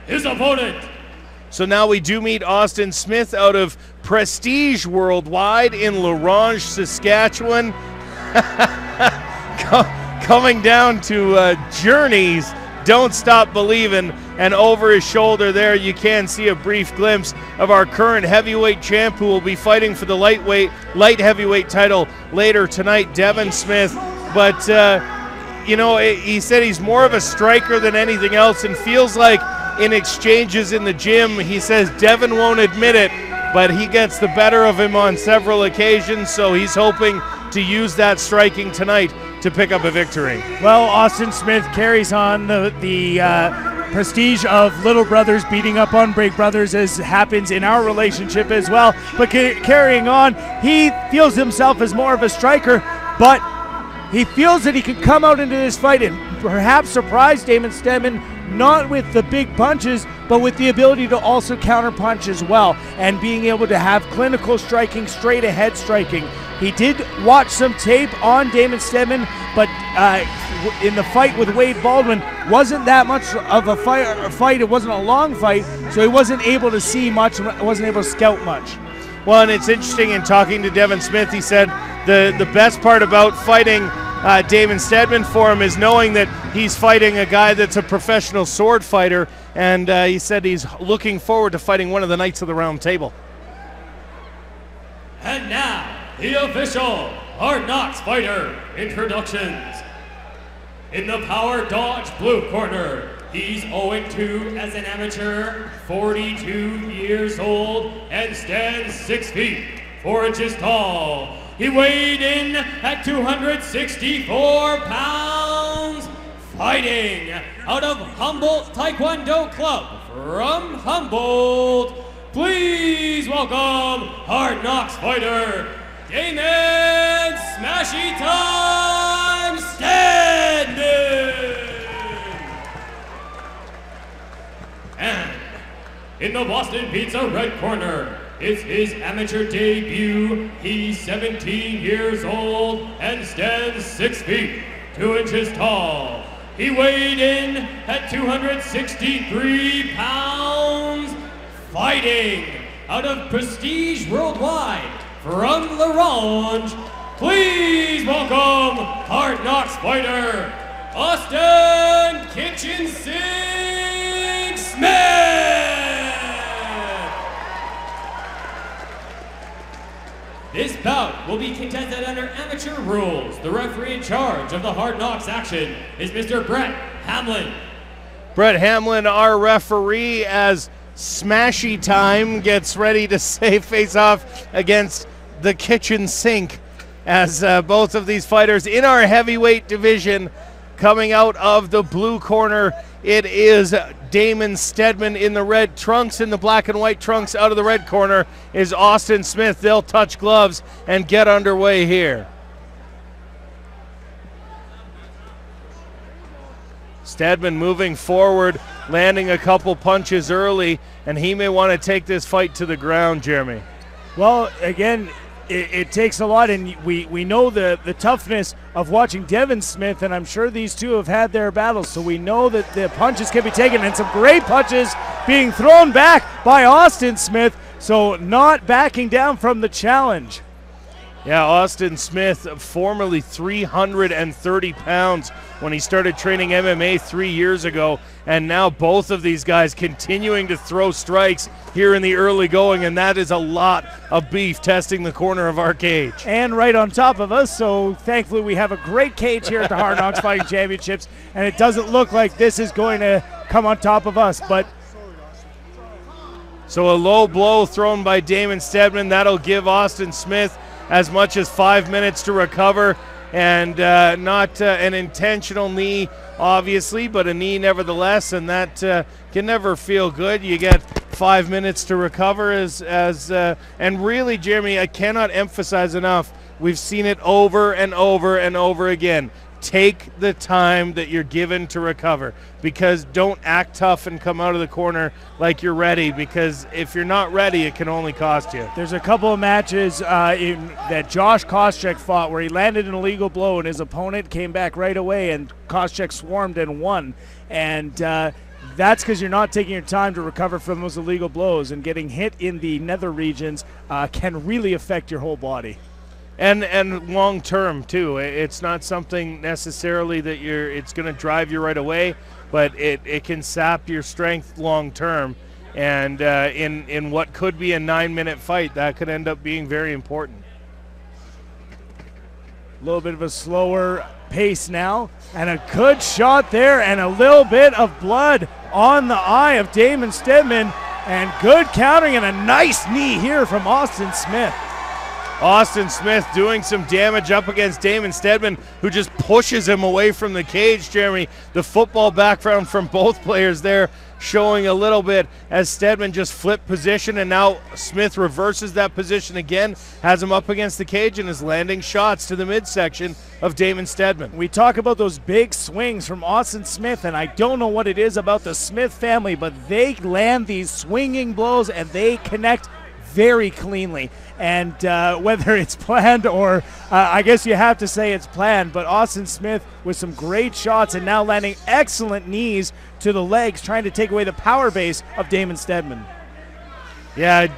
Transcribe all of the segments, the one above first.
his opponent. So now we do meet Austin Smith out of Prestige Worldwide in La Ronge, Saskatchewan. Coming down to Journeys, Don't Stop Believin', and over his shoulder there you can see a brief glimpse of our current heavyweight champ who will be fighting for the light heavyweight title later tonight, Damon Smith. But, you know, he said he's more of a striker than anything else and feels like in exchanges in the gym, he says Devin won't admit it, but he gets the better of him on several occasions, so he's hoping to use that striking tonight to pick up a victory. Well, Austin Smith carries on the prestige of little brothers beating up on big brothers, as happens in our relationship as well. But carrying on, he feels himself as more of a striker, but he feels that he can come out into this fight and perhaps surprise Damon Steadman, not with the big punches, but with the ability to also counter punch as well, and being able to have clinical striking, straight ahead striking. He did watch some tape on Damon Steadman, but in the fight with Wade Baldwin, wasn't that much of a fight. It wasn't a long fight, so he wasn't able to see much, wasn't able to scout much. Well, and it's interesting, in talking to Devin Smith, he said the best part about fighting Damon Steadman for him is knowing that he's fighting a guy that's a professional sword fighter, and he said he's looking forward to fighting one of the Knights of the Round Table. And now, the official Hard Knocks fighter introductions. In the Power Dodge blue corner, he's 0-2 as an amateur, 42 years old, and stands 6 feet, 4 inches tall. He weighed in at 264 pounds, fighting out of Humboldt Taekwondo Club from Humboldt. Please welcome Hard Knocks fighter, Damon Smashy Time Steadman. And in the Boston Pizza red corner, it's his amateur debut. He's 17 years old and stands 6 feet, 2 inches tall. He weighed in at 263 pounds, fighting out of Prestige Worldwide from La Ronge. Please welcome Hard Knocks fighter, Austin Kitchen Sink Smith. This bout will be contested under amateur rules. The referee in charge of the Hard Knocks action is Mr. Brett Hamlin. Brett Hamlin, our referee, as Smashy Time gets ready to face off against the Kitchen Sink, as both of these fighters in our heavyweight division. Coming out of the blue corner, it is Damon Steadman in the red trunks. In the black and white trunks out of the red corner is Austin Smith. They'll touch gloves and get underway here. Steadman moving forward, landing a couple punches early, and he may want to take this fight to the ground, Jeremy. Well, again, it takes a lot, and we know the toughness of watching Devin Smith, and I'm sure these two have had their battles, so we know that the punches can be taken, and some great punches being thrown back by Austin Smith, so not backing down from the challenge. Yeah, Austin Smith, formerly 330 pounds when he started training MMA 3 years ago, and now both of these guys continuing to throw strikes here in the early going, and that is a lot of beef testing the corner of our cage. And right on top of us, so thankfully we have a great cage here at the Hard Knocks Fighting Championships, and it doesn't look like this is going to come on top of us, but so a low blow thrown by Damon Steadman, that'll give Austin Smith as much as 5 minutes to recover, and not an intentional knee, obviously, but a knee nevertheless, and that can never feel good. You get 5 minutes to recover, and really, Jeremy, I cannot emphasize enough, we've seen it over and over and over again. Take the time that you're given to recover, because don't act tough and come out of the corner like you're ready, because if you're not ready, it can only cost you. There's a couple of matches that Josh Koscheck fought where he landed an illegal blow and his opponent came back right away, and Koscheck swarmed and won. And that's because you're not taking your time to recover from those illegal blows, and getting hit in the nether regions can really affect your whole body. And long term too. It's not something necessarily that it's going to drive you right away, but it can sap your strength long term. And in what could be a 9-minute fight, that could end up being very important. A little bit of a slower pace now, and a good shot there, and a little bit of blood on the eye of Damon Steadman, and good countering, and a nice knee here from Austin Smith. Austin Smith doing some damage up against Damon Steadman, who just pushes him away from the cage, Jeremy. The football background from both players there showing a little bit as Steadman just flipped position, and now Smith reverses that position again, has him up against the cage, and is landing shots to the midsection of Damon Steadman. We talk about those big swings from Austin Smith, and I don't know what it is about the Smith family, but they land these swinging blows and they connect very cleanly. And whether it's planned or I guess you have to say it's planned, but Austin Smith with some great shots and now landing excellent knees to the legs, trying to take away the power base of Damon Steadman. Yeah,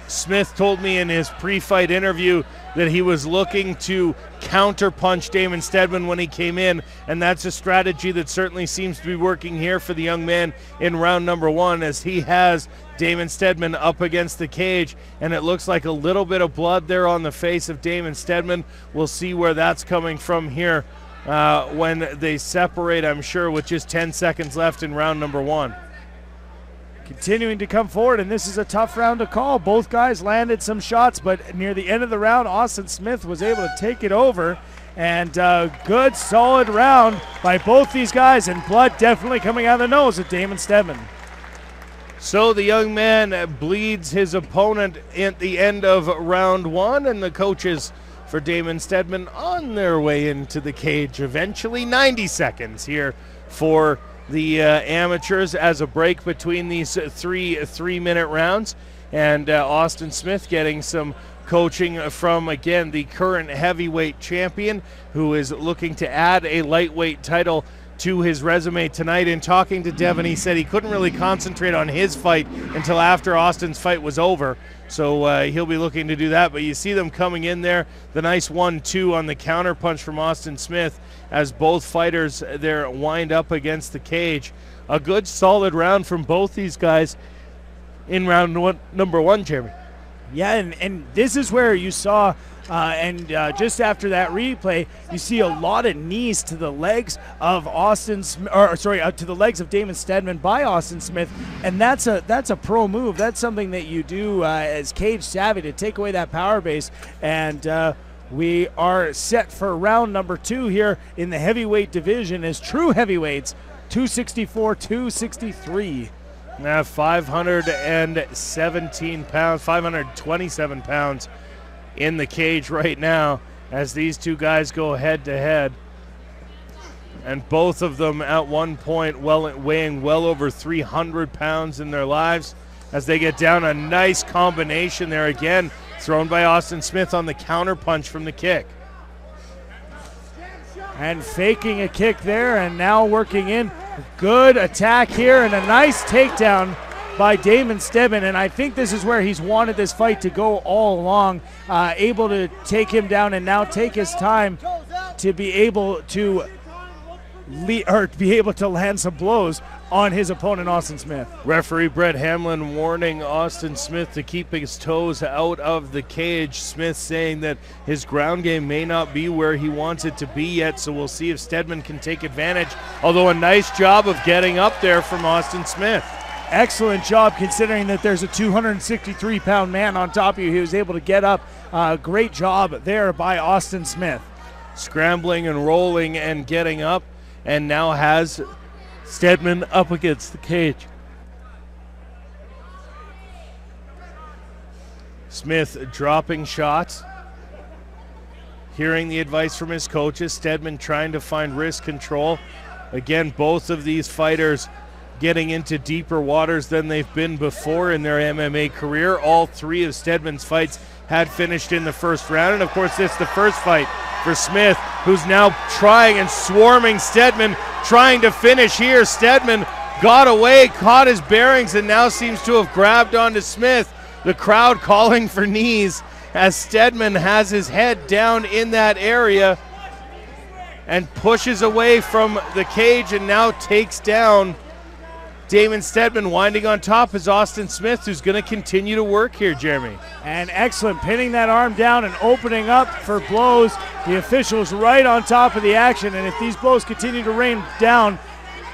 Smith told me in his pre-fight interview that he was looking to counter-punch Damon Steadman when he came in, and that's a strategy that certainly seems to be working here for the young man in round number 1, as he has Damon Steadman up against the cage, and it looks like a little bit of blood there on the face of Damon Steadman. We'll see where that's coming from here when they separate, I'm sure, with just 10 seconds left in round number 1. Continuing to come forward, and this is a tough round to call. Both guys landed some shots, but near the end of the round, Austin Smith was able to take it over. And good, solid round by both these guys, and blood definitely coming out of the nose of Damon Steadman. So the young man bleeds his opponent at the end of round 1, and the coaches for Damon Steadman on their way into the cage eventually. 90 seconds here for the amateurs as a break between these three-minute rounds, and Austin Smith getting some coaching from, again, the current heavyweight champion, who is looking to add a lightweight title to his resume tonight. In talking to Devin, he said he couldn't really concentrate on his fight until after Austin's fight was over, so he'll be looking to do that. But you see them coming in there, the nice 1-2 on the counter punch from Austin Smith as both fighters there wind up against the cage. A good solid round from both these guys in round number 1, Jeremy. Yeah, and this is where you saw, just after that replay, you see a lot of knees to the legs of to the legs of Damon Steadman by Austin Smith, and that's a pro move. That's something that you do as cage savvy to take away that power base. And we are set for round number 2 here in the heavyweight division as true heavyweights, 264, 263. Now 517 pounds, 527 pounds in the cage right now as these two guys go head to head. And both of them at one point weighing well over 300 pounds in their lives as they get down. A nice combination there again, thrown by Austin Smith on the counter punch from the kick. And faking a kick there, and now working in. Good attack here, and a nice takedown by Damon Steadman. And I think this is where he's wanted this fight to go all along, able to take him down and now take his time to be able to land some blows on his opponent, Austin Smith. Referee Brett Hamlin warning Austin Smith to keep his toes out of the cage. Smith saying that his ground game may not be where he wants it to be yet, so we'll see if Steadman can take advantage. Although a nice job of getting up there from Austin Smith. Excellent job considering that there's a 263-pound man on top of you. He was able to get up. Great job there by Austin Smith. Scrambling and rolling and getting up, and now has Steadman up against the cage. Smith dropping shots, hearing the advice from his coaches. Steadman trying to find wrist control. Again, both of these fighters getting into deeper waters than they've been before in their MMA career. All three of Steadman's fights had finished in the first round, and of course this is the first fight for Smith, who's now trying and swarming Steadman, trying to finish here. Steadman got away, caught his bearings, and now seems to have grabbed onto Smith. The crowd calling for knees as Steadman has his head down in that area and pushes away from the cage and now takes down Damon Steadman. Winding on top is Austin Smith, who's going to continue to work here, Jeremy. And excellent, pinning that arm down and opening up for blows. The officials right on top of the action, and if these blows continue to rain down,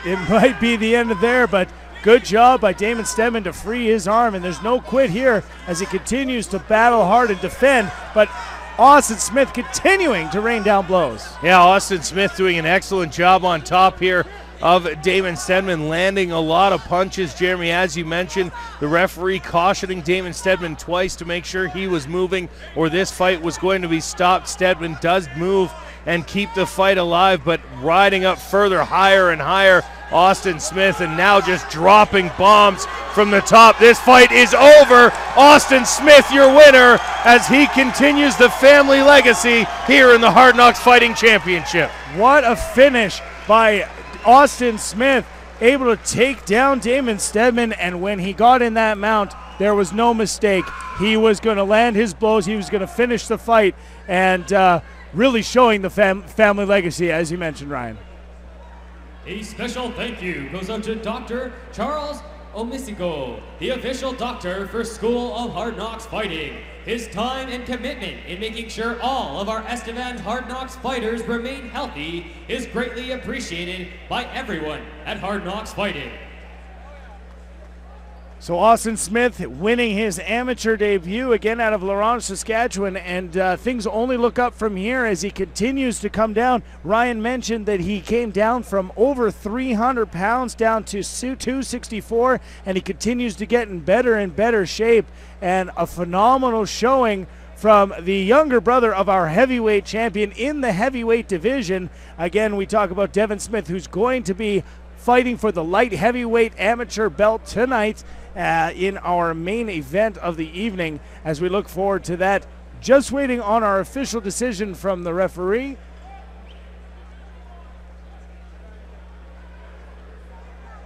it might be the end of there, but good job by Damon Steadman to free his arm, and there's no quit here as he continues to battle hard and defend, but Austin Smith continuing to rain down blows. Yeah, Austin Smith doing an excellent job on top here of Damon Steadman, landing a lot of punches. Jeremy, as you mentioned, the referee cautioning Damon Steadman twice to make sure he was moving or this fight was going to be stopped. Steadman does move and keep the fight alive, but riding up further, higher and higher, Austin Smith, and now just dropping bombs from the top. This fight is over. Austin Smith, your winner, as he continues the family legacy here in the Hard Knocks Fighting Championship. What a finish by Austin Smith, able to take down Damon Steadman, and when he got in that mount, there was no mistake. He was going to land his blows, he was going to finish the fight, and really showing the family legacy, as you mentioned, Ryan. A special thank you goes out to Dr. Charles Omisigo, the official doctor for School of Hard Knocks Fighting. His time and commitment in making sure all of our Estevan Hard Knocks fighters remain healthy is greatly appreciated by everyone at Hard Knocks Fighting. So Austin Smith winning his amateur debut again out of La Ronge, Saskatchewan, and things only look up from here as he continues to come down. Ryan mentioned that he came down from over 300 pounds down to 264, and he continues to get in better and better shape, and a phenomenal showing from the younger brother of our heavyweight champion in the heavyweight division. Again, we talk about Devin Smith, who's going to be fighting for the light heavyweight amateur belt tonight in our main event of the evening, as we look forward to that. Just waiting on our official decision from the referee.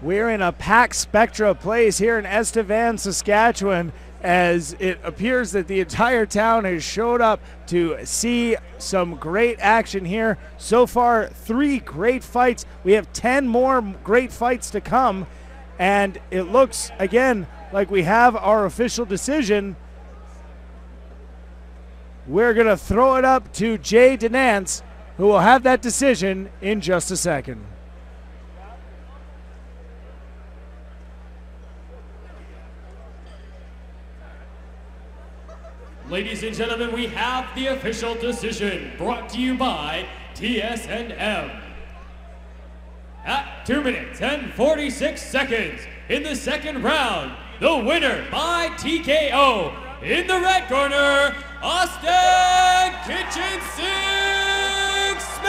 We're in a packed Spectra place here in Estevan, Saskatchewan, as it appears that the entire town has showed up to see some great action here. So far, 3 great fights. We have 10 more great fights to come, and it looks, again, like we have our official decision. We're going to throw it up to Jay Denance, who will have that decision in just a second. Ladies and gentlemen, we have the official decision brought to you by TSN-M. At 2 minutes and 46 seconds in the second round, the winner by TKO in the red corner, Austin Kitchen Sink Smith!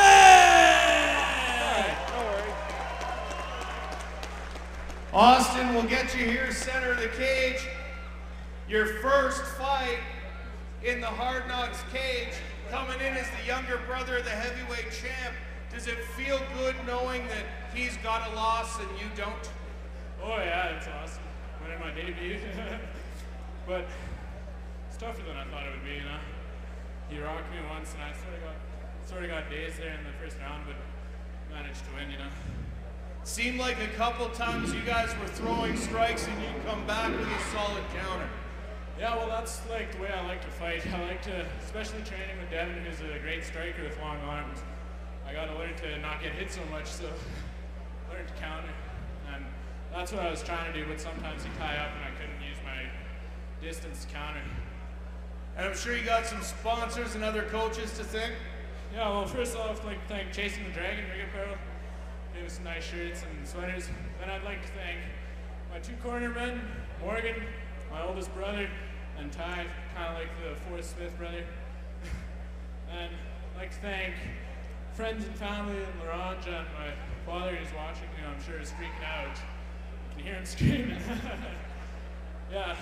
Austin, we'll get you here center of the cage. Your first fight in the Hard Knocks cage, coming in as the younger brother of the heavyweight champ. Does it feel good knowing that he's got a loss and you don't? Oh yeah, it's awesome. Winning my debut. But it's tougher than I thought it would be, you know. He rocked me once and I sort of got dazed there in the first round, but managed to win, you know. Seemed like a couple times you guys were throwing strikes and you come back with a solid counter. Yeah, well, that's like the way I like to fight. I like to, especially training with Devin, who's a great striker with long arms. I got to learn to not get hit so much, so learn to counter. And that's what I was trying to do, but sometimes he'd tie up and I couldn't use my distance to counter. And I'm sure you got some sponsors and other coaches to thank. Yeah, well, first off, I'd like to thank Chasing the Dragon Rig Apparel. Gave us some nice shirts and sweaters. Then I'd like to thank my 2 cornermen, Morgan, my oldest brother, and Ty, kind of like the fourth Smith brother. And I'd like to thank friends and family in La Ronge, and my father who's watching me, I'm sure is freaking out. You can hear him screaming. Yeah,